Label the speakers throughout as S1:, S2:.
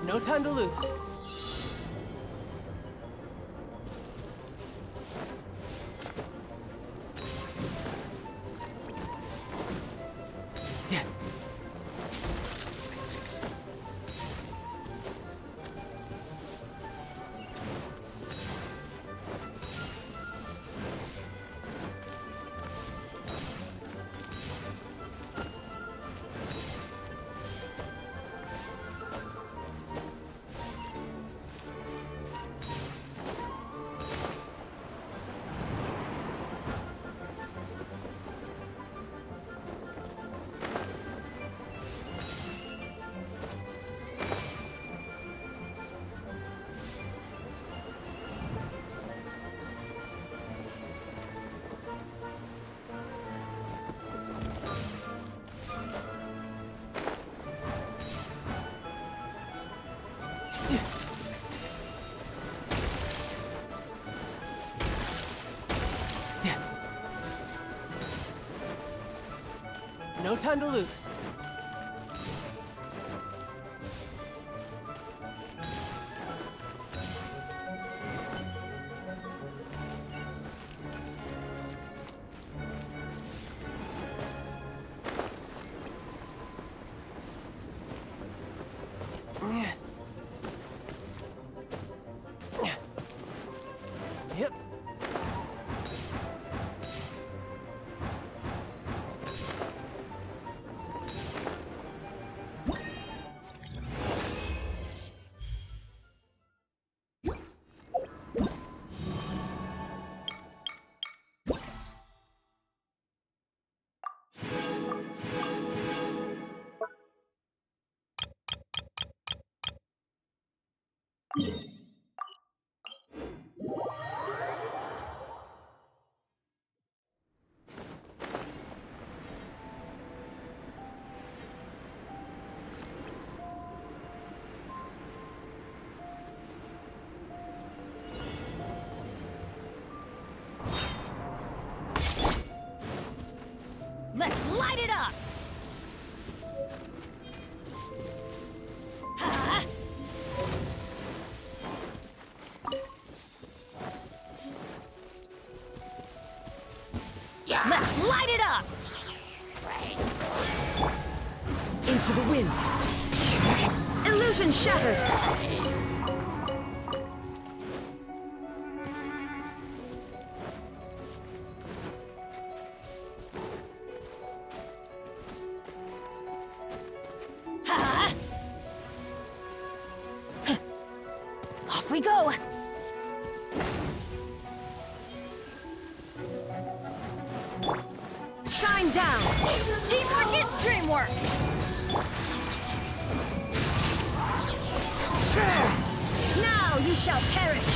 S1: No time to lose. No time to lose. Yep.
S2: Let's light it up! Ha! Let's light it up!
S3: Into the wind. Illusion shattered.
S2: Off we go!
S3: Shine down.
S2: Teamwork is dreamwork!
S3: Now you shall perish.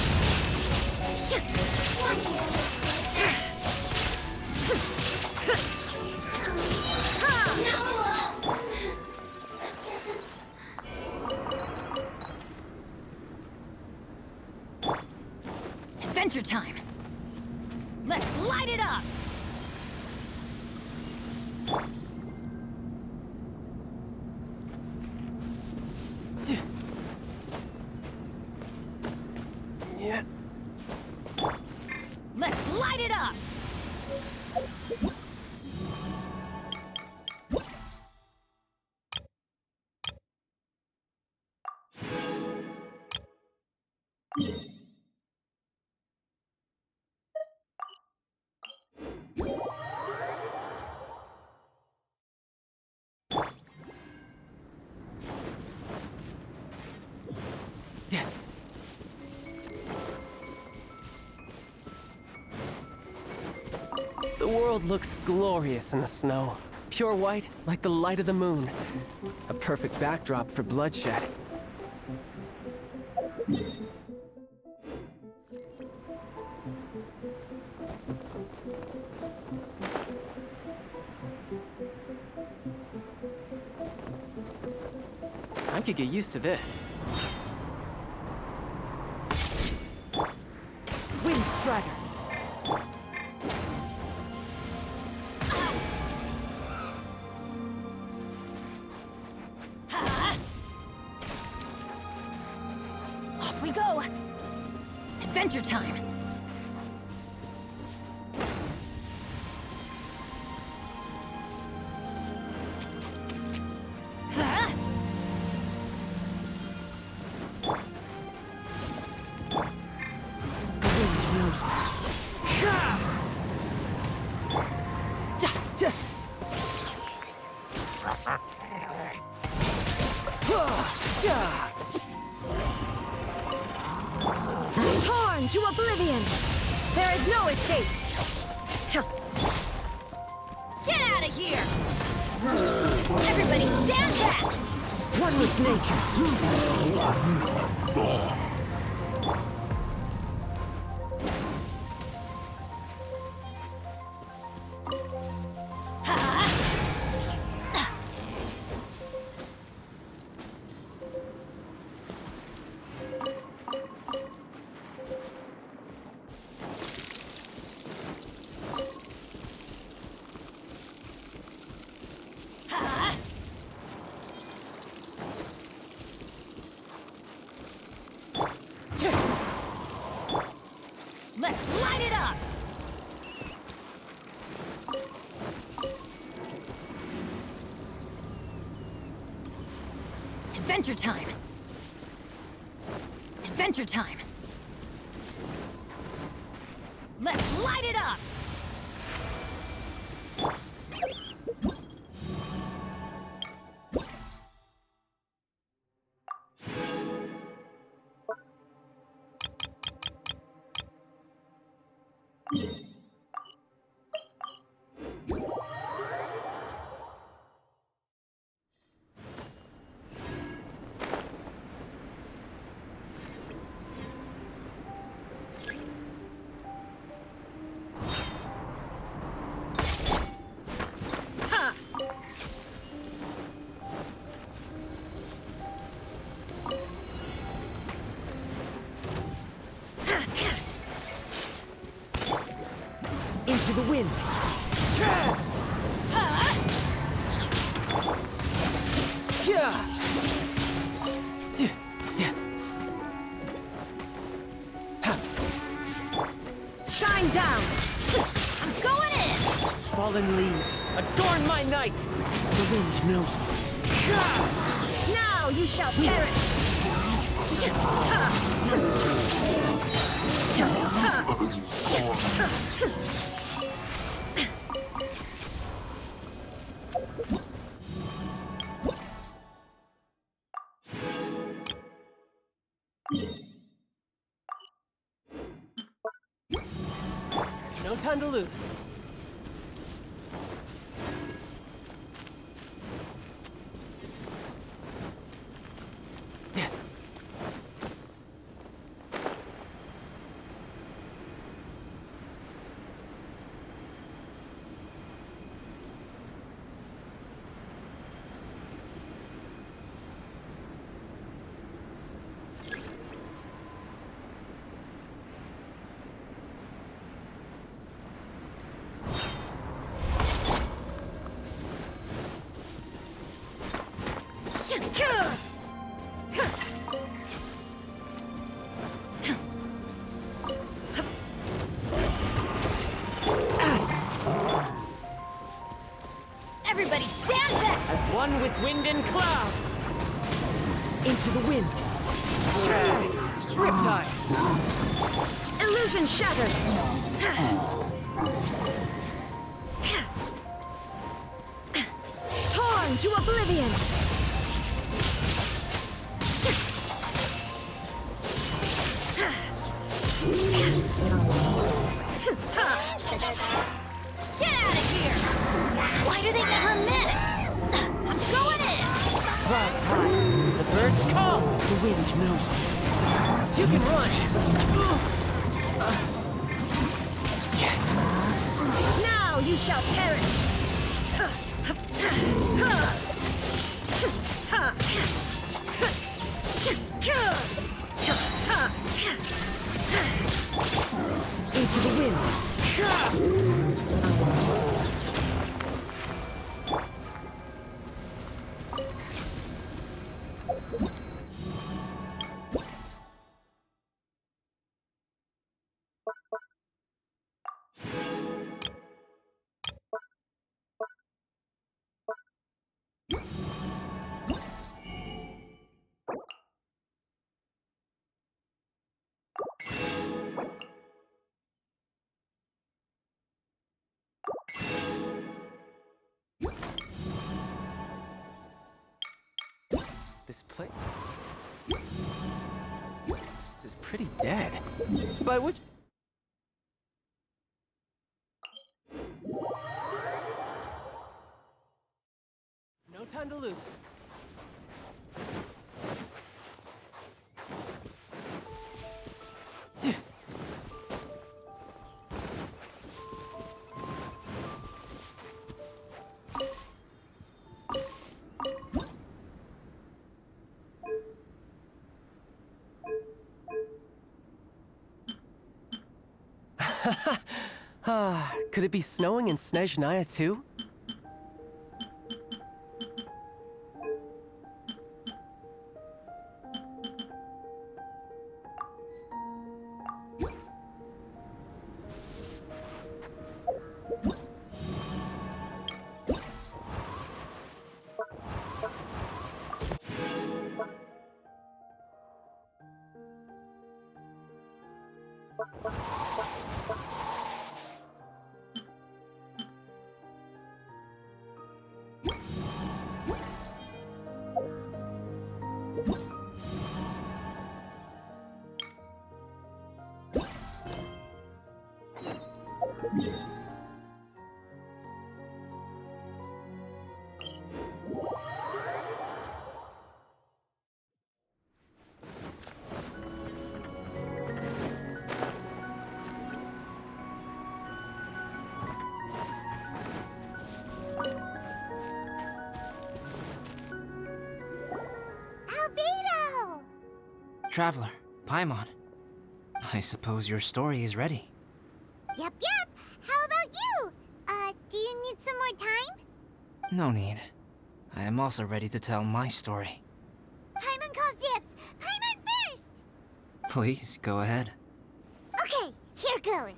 S2: Adventure time! Let's light it up!
S1: Yeah.
S2: Let's light it up!
S1: The world looks glorious in the snow. Pure white, like the light of the moon. A perfect backdrop for bloodshed. I could get used to this.
S3: Wind strider.
S2: we go! Adventure time! Huh?
S3: The wind knows me. Torn to oblivion! There is no escape!
S2: Get out of here! Everybody stand back!
S3: One with nature!
S2: Let's light it up! Adventure time! Adventure time! Let's light it up! Into the wind! Shine down! I'm going in!
S1: Fallen leaves, adorn my night!
S3: The wind knows me. Now you shall perish!
S1: No time to lose.
S2: Everybody stand back!
S1: As one with wind and cloud!
S3: Into the wind!
S1: Riptide!
S3: Illusion shattered! Torn to oblivion!
S2: Get out of here! Why do they never miss? I'm going in!
S1: Clouds high, the birds call!
S3: The wind knows me.
S1: You can run!
S3: Now you shall perish! Into the wind!
S1: This place... This is pretty dead. By which... No time to lose. Could it be snowing in Snezhnaya too?
S2: Albedo!
S4: Traveler, Paimon. I suppose your story is ready.
S2: Yep. How about you? Do you need some more time?
S4: No need. I am also ready to tell my story.
S2: Paimon calls dibs! Paimon first!
S4: Please, go ahead.
S2: Okay, here goes.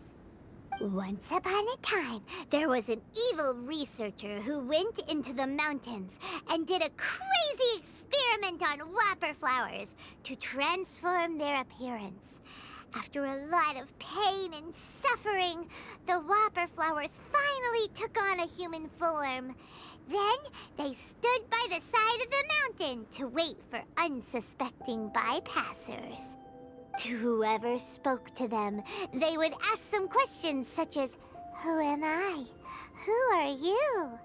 S2: Once upon a time, there was an evil researcher who went into the mountains and did a crazy experiment on whopper flowers to transform their appearance. After a lot of pain and suffering, the whopper flowers finally took on a human form. Then they stood by the side of the mountain to wait for unsuspecting bypassers. To whoever spoke to them, they would ask some questions such as, "Who am I? Who are you?"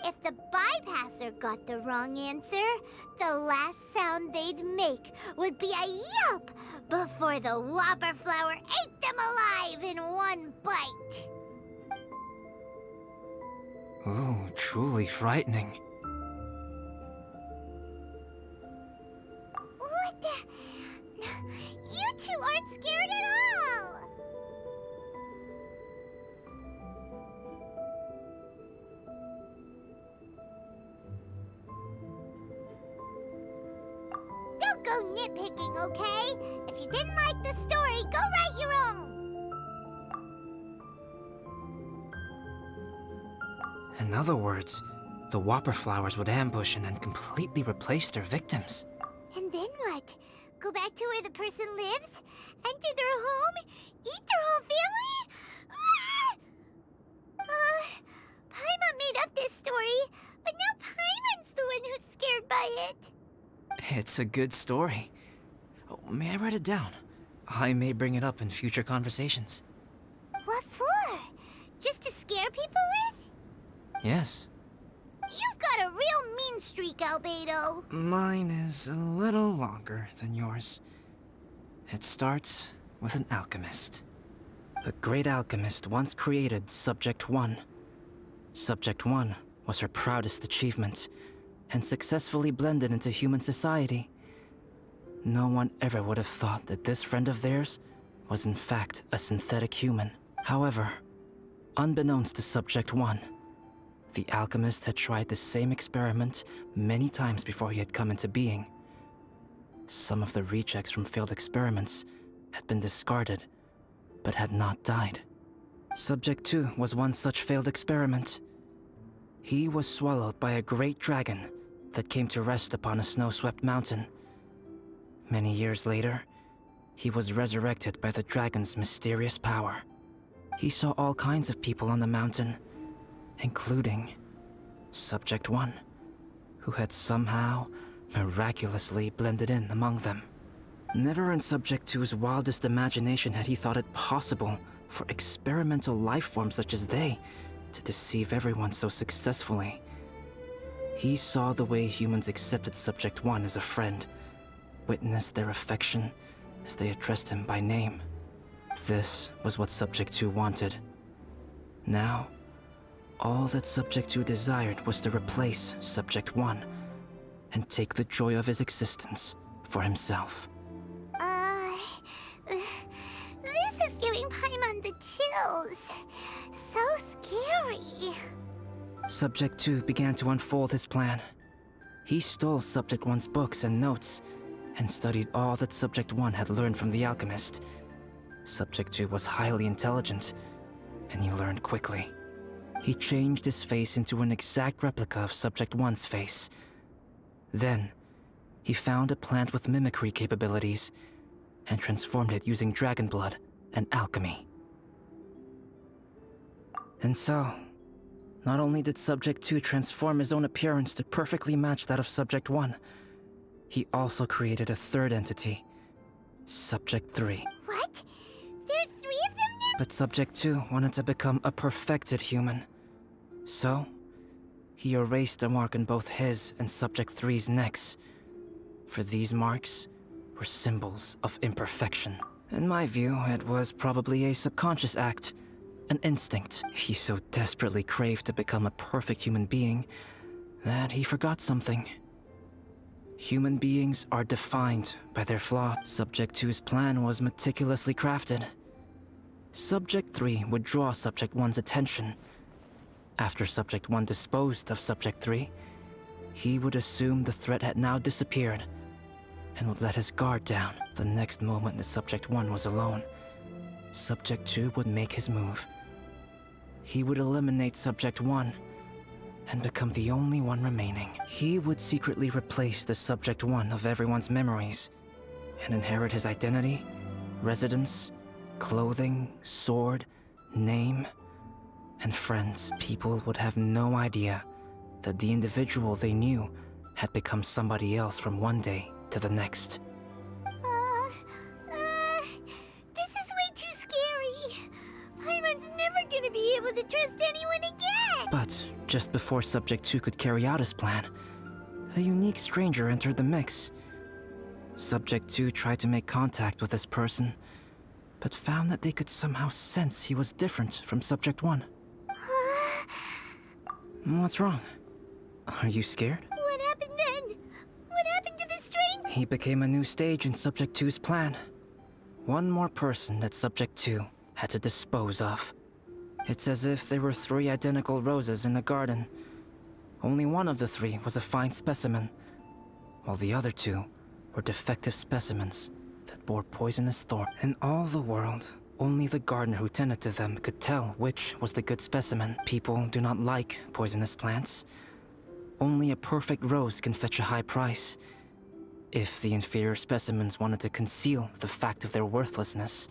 S2: If the bypasser got the wrong answer, the last sound they'd make would be a yelp before the whopper flower ate them alive in one bite.
S4: Ooh, truly frightening.
S2: What the... You two aren't scared at all! Don't go nitpicking, okay? If you didn't like the story, go write your own!
S4: In other words, the whopper flowers would ambush and then completely replace their victims.
S2: And then what? Go back to where the person lives? Enter their home? Eat their whole family? Paimon made up this story, but now Paimon's the one who's scared by it.
S4: It's a good story. Oh, may I write it down? I may bring it up in future conversations.
S2: What for? Just to scare people with?
S4: Yes.
S2: You've got a real mean streak, Albedo.
S4: Mine is a little longer than yours. It starts with an alchemist. A great alchemist once created Subject 1. Subject 1 was her proudest achievement, and successfully blended into human society. No one ever would have thought that this friend of theirs was in fact a synthetic human. However, unbeknownst to Subject 1, the alchemist had tried the same experiment many times before he had come into being. Some of the rejects from failed experiments had been discarded, but had not died. Subject 2 was one such failed experiment. He was swallowed by a great dragon that came to rest upon a snow-swept mountain. Many years later, he was resurrected by the dragon's mysterious power. He saw all kinds of people on the mountain, including Subject 1, who had somehow miraculously blended in among them. Never in Subject 2's wildest imagination had he thought it possible for experimental life forms such as they to deceive everyone so successfully. He saw the way humans accepted Subject 1 as a friend, witnessed their affection as they addressed him by name. This was what Subject 2 wanted. Now, all that Subject 2 desired was to replace Subject 1 and take the joy of his existence for himself.
S2: This is giving Paimon the chills. So scary.
S4: Subject 2 began to unfold his plan. He stole Subject 1's books and notes, and studied all that Subject 1 had learned from the alchemist. Subject 2 was highly intelligent, and he learned quickly. He changed his face into an exact replica of Subject 1's face. Then, he found a plant with mimicry capabilities, and transformed it using dragon blood and alchemy. And so, not only did Subject 2 transform his own appearance to perfectly match that of Subject 1, he also created a third entity, Subject 3.
S2: What? There's 3 of them now?
S4: But Subject 2 wanted to become a perfected human. So, he erased a mark on both his and Subject 3's necks. For these marks were symbols of imperfection. In my view, it was probably a subconscious act, an instinct. He so desperately craved to become a perfect human being that he forgot something. Human beings are defined by their flaws. Subject 2's plan was meticulously crafted. Subject 3 would draw Subject 1's attention. After Subject 1 disposed of Subject 3, he would assume the threat had now disappeared and would let his guard down. The next moment that Subject 1 was alone, Subject 2 would make his move. He would eliminate Subject 1 and become the only one remaining. He would secretly replace the Subject 1 of everyone's memories and inherit his identity, residence, clothing, sword, name, and friends. People would have no idea that the individual they knew had become somebody else from one day to the next.
S2: This is way too scary. Paimon's never gonna be able to trust anyone again.
S4: But just before Subject 2 could carry out his plan, a unique stranger entered the mix. Subject 2 tried to make contact with this person, but found that they could somehow sense he was different from Subject 1. What's wrong? Are you scared?
S2: What happened then? What happened to the stranger?
S4: He became a new stage in Subject 2's plan. One more person that Subject 2 had to dispose of. It's as if there were 3 identical roses in a garden. Only one of the 3 was a fine specimen, while the other 2 were defective specimens that bore poisonous thorns. In all the world, only the gardener who tended to them could tell which was the good specimen. People do not like poisonous plants. Only a perfect rose can fetch a high price. If the inferior specimens wanted to conceal the fact of their worthlessness,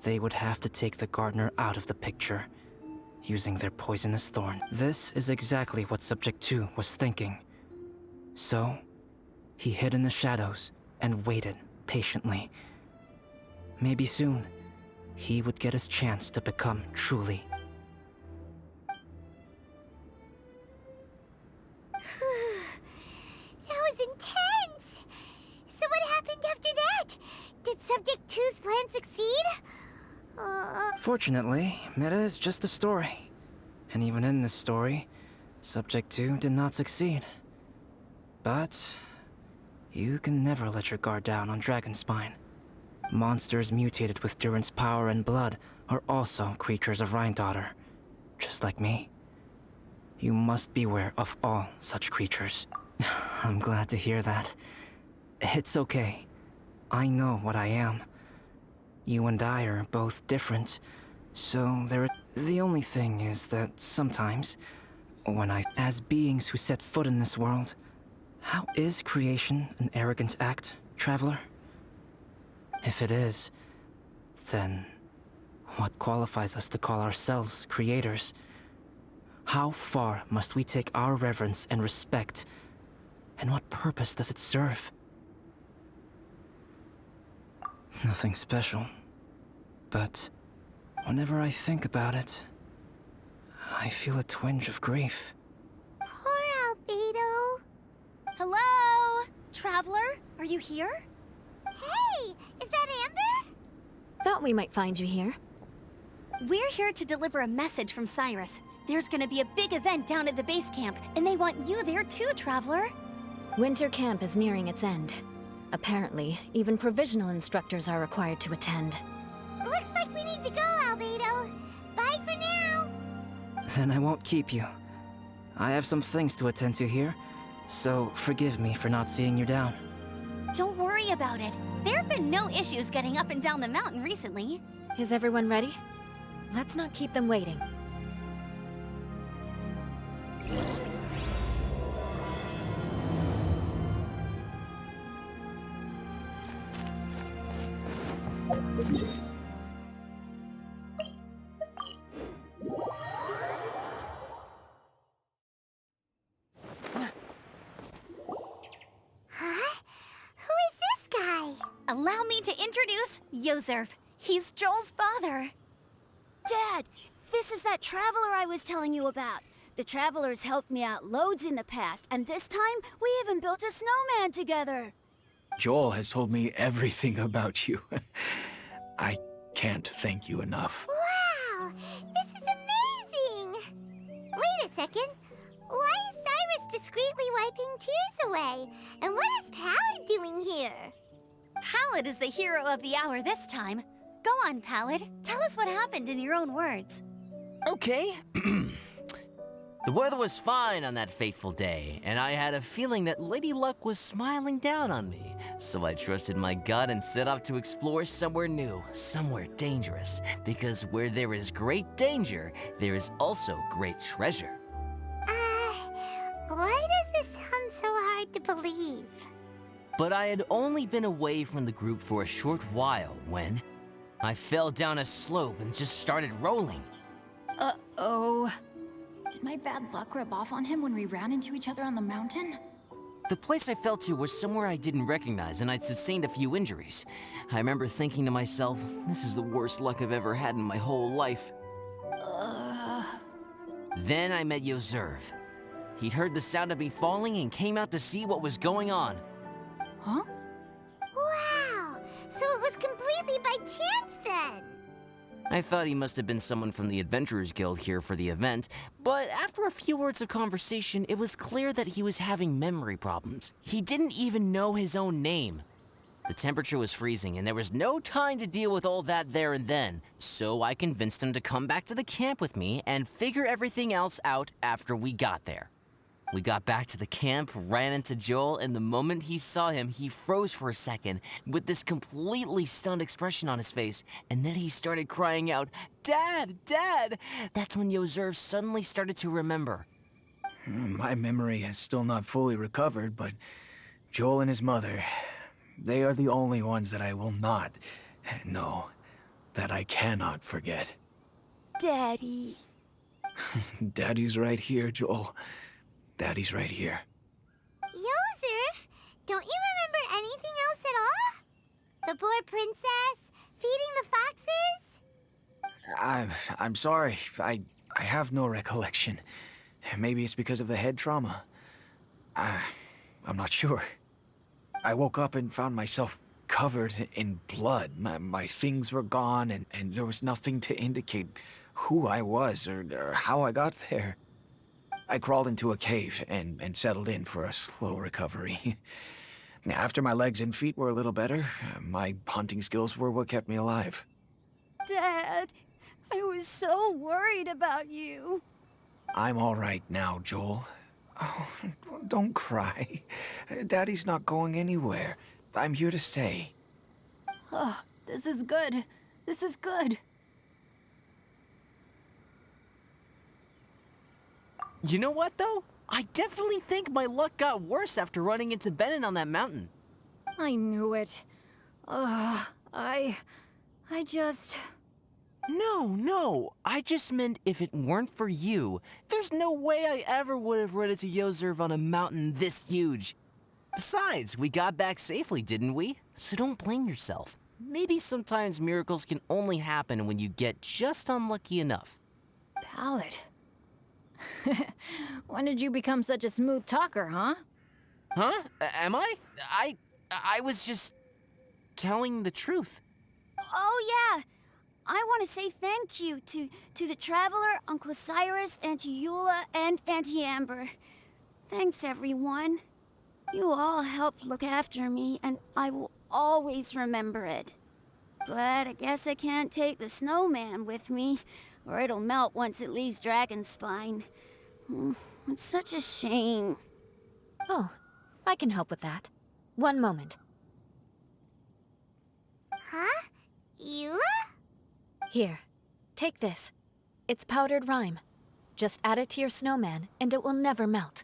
S4: they would have to take the gardener out of the picture, using their poisonous thorn. This is exactly what Subject 2 was thinking. So, he hid in the shadows and waited patiently. Maybe soon, he would get his chance to become truly.
S2: That was intense. So what happened after that? Did Subject 2's plan succeed?
S4: Fortunately, it is just a story. And even in this story, Subject 2 did not succeed. But you can never let your guard down on Dragonspine. Monsters mutated with Durin's power and blood are also creatures of Rhindaughter, just like me. You must beware of all such creatures. I'm glad to hear that. It's okay. I know what I am. You and I are both different, so the only thing is that sometimes, as beings who set foot in this world, how is creation an arrogant act, traveler? If it is, then what qualifies us to call ourselves creators? How far must we take our reverence and respect And what purpose does it serve? Nothing special. But whenever I think about it, I feel a twinge of grief.
S2: Poor Albedo.
S3: Hello? Traveler, are you here?
S2: Hey, is that Amber?
S3: Thought we might find you here. We're here to deliver a message from Cyrus. There's gonna be a big event down at the base camp, and they want you there too, Traveler. Winter camp is nearing its end. Apparently, even provisional instructors are required to attend.
S2: Looks like we need to go, Albedo. Bye for now.
S4: Then I won't keep you. I have some things to attend to here, so forgive me for not seeing you down.
S3: Don't worry about it. There have been no issues getting up and down the mountain recently. Is everyone ready? Let's not keep them waiting.
S2: Huh? Who is this guy?
S3: Allow me to introduce Yozerf. He's Joel's father.
S5: Dad, this is that traveler I was telling you about. The traveler's helped me out loads in the past, and this time we even built a snowman together.
S6: Joel has told me everything about you. I can't thank you enough.
S2: Wow, this is amazing! Wait a second. Why is Cyrus discreetly wiping tears away? And what is Pallid doing here?
S3: Pallid is the hero of the hour this time. Go on, Pallid. Tell us what happened in your own words.
S7: Okay. The weather was fine on that fateful day, and I had a feeling that Lady Luck was smiling down on me. So I trusted my gut and set off to explore somewhere new, somewhere dangerous. Because where there is great danger, there is also great treasure.
S2: Why does this sound so hard to believe?
S7: But I had only been away from the group for a short while when I fell down a slope and just started rolling.
S8: Uh-oh. Did my bad luck rub off on him when we ran into each other on the mountain?
S7: The place I fell to was somewhere I didn't recognize, and I'd sustained a few injuries. I remember thinking to myself, this is the worst luck I've ever had in my whole life. Then I met Yozerf. He'd heard the sound of me falling and came out to see what was going on.
S8: Huh?
S2: Wow, so it was completely by chance then.
S7: I thought he must have been someone from the Adventurers Guild here for the event, but after a few words of conversation, it was clear that he was having memory problems. He didn't even know his own name. The temperature was freezing, and there was no time to deal with all that there and then, so I convinced him to come back to the camp with me and figure everything else out after we got there. We got back to the camp, ran into Joel, and the moment he saw him, he froze for a second with this completely stunned expression on his face, and then he started crying out, "Dad! Dad!" That's when Yozerf suddenly started to remember.
S6: My memory has still not fully recovered, but Joel and his mother, they are the only ones that I will not, no, that I cannot forget.
S5: Daddy.
S6: Daddy's right here, Joel. Daddy's right here.
S2: Yozerf, don't you remember anything else at all? The poor princess, feeding the foxes?
S6: I'm sorry. I have no recollection. Maybe it's because of the head trauma. I'm not sure. I woke up and found myself covered in blood. My things were gone, and there was nothing to indicate who I was or how I got there. I crawled into a cave and settled in for a slow recovery. After my legs and feet were a little better, my hunting skills were what kept me alive.
S5: Dad, I was so worried about you.
S6: I'm all right now, Joel. Oh, don't cry. Daddy's not going anywhere. I'm here to stay.
S8: Oh, this is good. This is good.
S7: You know what, though? I definitely think my luck got worse after running into Benin on that mountain.
S8: I knew it. I just...
S7: No. I just meant if it weren't for you, there's no way I ever would have run into Yozerf on a mountain this huge. Besides, we got back safely, didn't we? So don't blame yourself. Maybe sometimes miracles can only happen when you get just unlucky enough.
S8: Ballad. When did you become such a smooth talker, huh?
S7: Huh? Am I? I was just telling the truth.
S5: Oh, yeah. I want to say thank you to the Traveler, Uncle Cyrus, Auntie Eula, and Auntie Amber. Thanks, everyone. You all helped look after me, and I will always remember it. But I guess I can't take the snowman with me, or it'll melt once it leaves Dragonspine. It's such a shame.
S3: Oh, I can help with that. One moment.
S2: Huh? Eula?
S3: Here, take this. It's powdered rime. Just add it to your snowman, and it will never melt.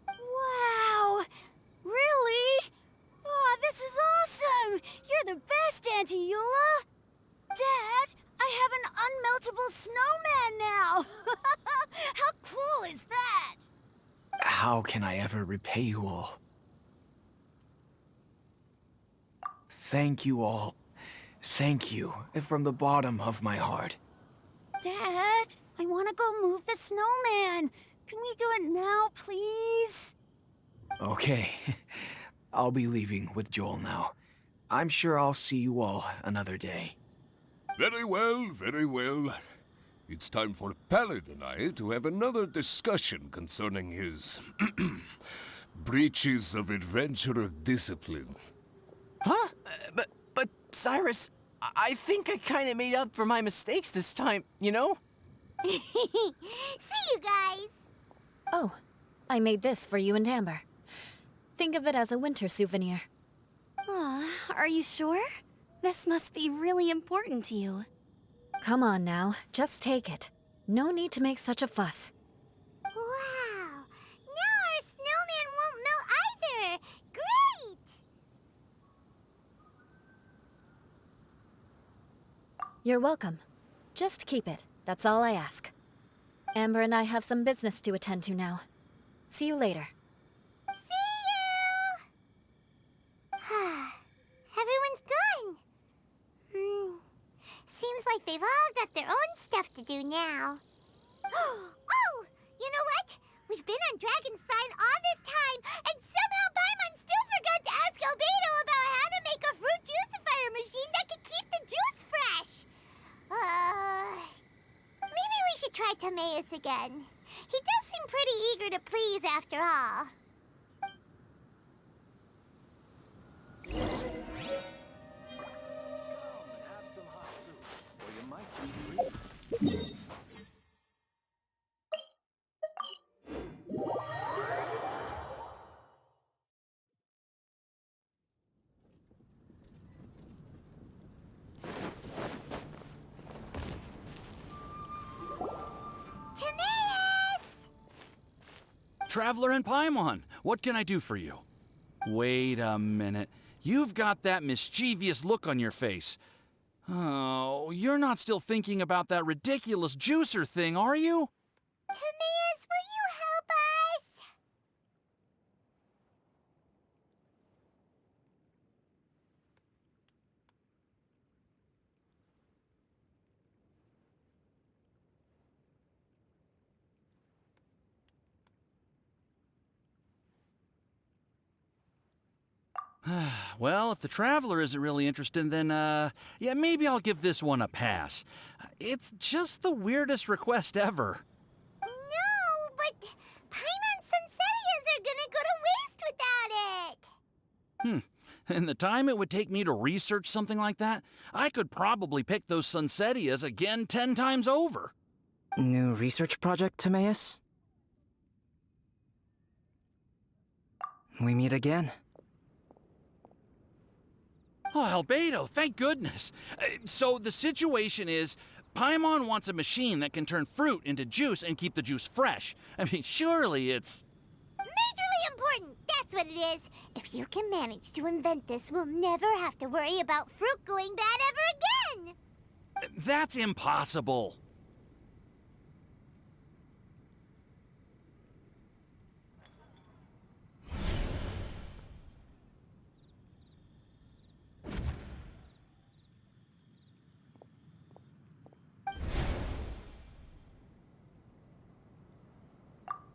S5: Wow! Really? Oh, this is awesome! You're the best, Auntie Eula! Dad, I have an unmeltable snowman now! How cool is that?
S6: How can I ever repay you all? Thank you all. Thank you from the bottom of my heart.
S5: Dad, I want to go move the snowman. Can we do it now, please?
S6: Okay, I'll be leaving with Joel now. I'm sure I'll see you all another day.
S9: Very well, very well. It's time for Pallid and I to have another discussion concerning his breaches of adventurer discipline.
S7: Huh? But Cyrus, I think I kind of made up for my mistakes this time, you know?
S2: See you guys!
S3: Oh, I made this for you and Amber. Think of it as a winter souvenir. Aw, are you sure? This must be really important to you. Come on now, just take it. No need to make such a fuss.
S2: Wow! Now our snowman won't melt either! Great!
S3: You're welcome. Just keep it. That's all I ask. Amber and I have some business to attend to now. See you later.
S2: See you! Everyone's gone. Seems like they've all got their own stuff to do now. Oh! You know what? We've been on Dragonspine all this time, and somehow Paimon still forgot to ask Albedo about how to make a fruit juicifier machine that could keep the juice fresh. Maybe we should try Timaeus again. He does seem pretty eager to please after all.
S10: Traveler and Paimon, what can I do for you? Wait a minute. You've got that mischievous look on your face. Oh, you're not still thinking about that ridiculous juicer thing, are you?
S2: Timaeus, will you help us?
S10: Well, if the Traveler isn't really interested, then, yeah, maybe I'll give this one a pass. It's just the weirdest request ever.
S2: No, but Paimon's Sunsetias are gonna go to waste without it.
S10: In the time it would take me to research something like that, I could probably pick those Sunsetias again 10 times over.
S4: New research project, Timaeus? We meet again.
S10: Oh, Albedo, thank goodness. So the situation is, Paimon wants a machine that can turn fruit into juice and keep the juice fresh. I mean, surely it's...
S2: Majorly important, that's what it is. If you can manage to invent this, we'll never have to worry about fruit going bad ever again.
S10: That's impossible.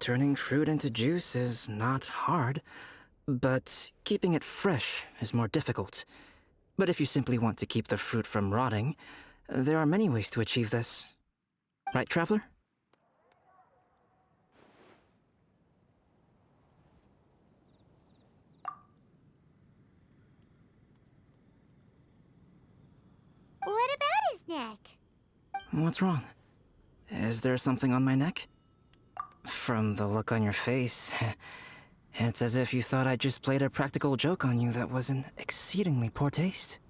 S4: Turning fruit into juice is not hard, but keeping it fresh is more difficult. But if you simply want to keep the fruit from rotting, there are many ways to achieve this. Right, Traveler?
S2: What about his neck?
S4: What's wrong? Is there something on my neck? From the look on your face, it's as if you thought I just played a practical joke on you that was in exceedingly poor taste.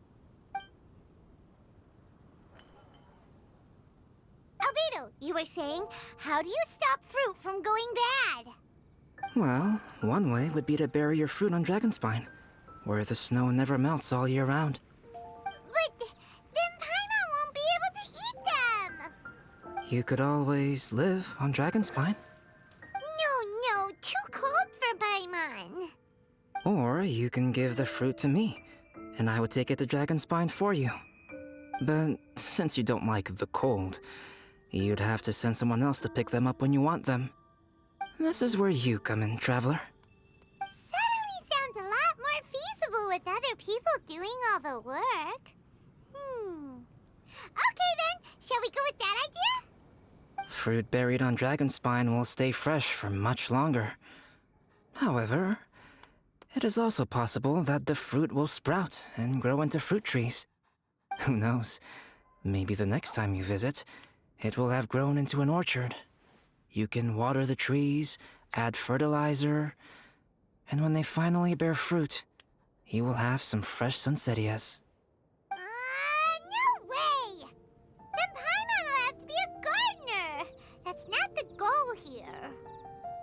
S2: Albedo, you were saying, how do you stop fruit from going bad?
S4: Well, one way would be to bury your fruit on Dragonspine, where the snow never melts all year round.
S2: But then Paimon won't be able to eat them!
S4: You could always live on Dragonspine.
S2: No, too cold for Paimon.
S4: Or you can give the fruit to me, and I would take it to Dragonspine for you. But since you don't like the cold, you'd have to send someone else to pick them up when you want them. This is where you come in, Traveler.
S2: Suddenly sounds a lot more feasible with other people doing all the work. Okay then, shall we go with that idea?
S4: Fruit buried on Dragonspine will stay fresh for much longer. However, it is also possible that the fruit will sprout and grow into fruit trees. Who knows? Maybe the next time you visit, it will have grown into an orchard. You can water the trees, add fertilizer, and when they finally bear fruit, you will have some fresh sunsettias.
S2: No way! Then Paimon will have to be a gardener. That's not the goal here.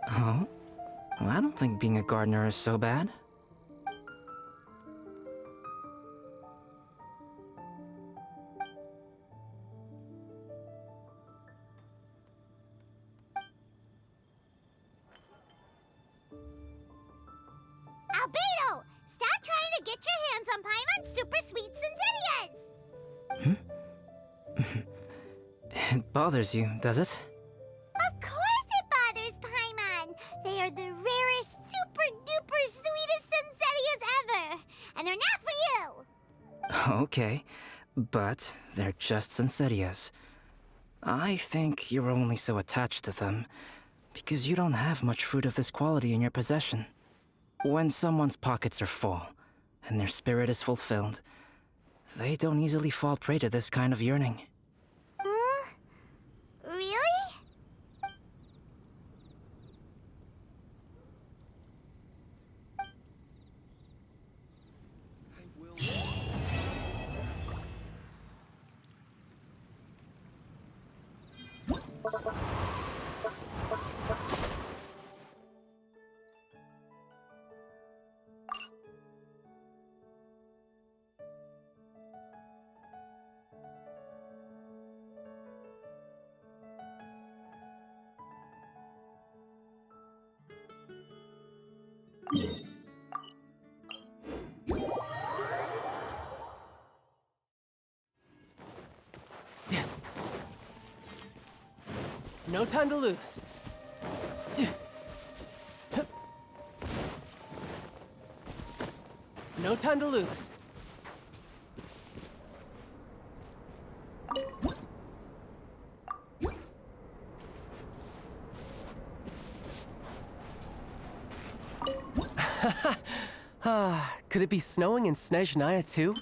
S4: Oh? Well, I don't think being a gardener is so bad.
S2: Albedo! Stop trying to get your hands on Paimon's super sweet Sinsettias!
S4: It bothers you, does it?
S2: Of course it bothers Paimon! They are the rarest, super-duper sweetest Sinsettias ever! And they're not for you!
S4: Okay, but they're just Sinsettias. I think you're only so attached to them because you don't have much fruit of this quality in your possession. When someone's pockets are full and their spirit is fulfilled, they don't easily fall prey to this kind of yearning.
S2: Really?
S1: No time to lose. No time to lose. Could it be snowing in Snezhnaya too?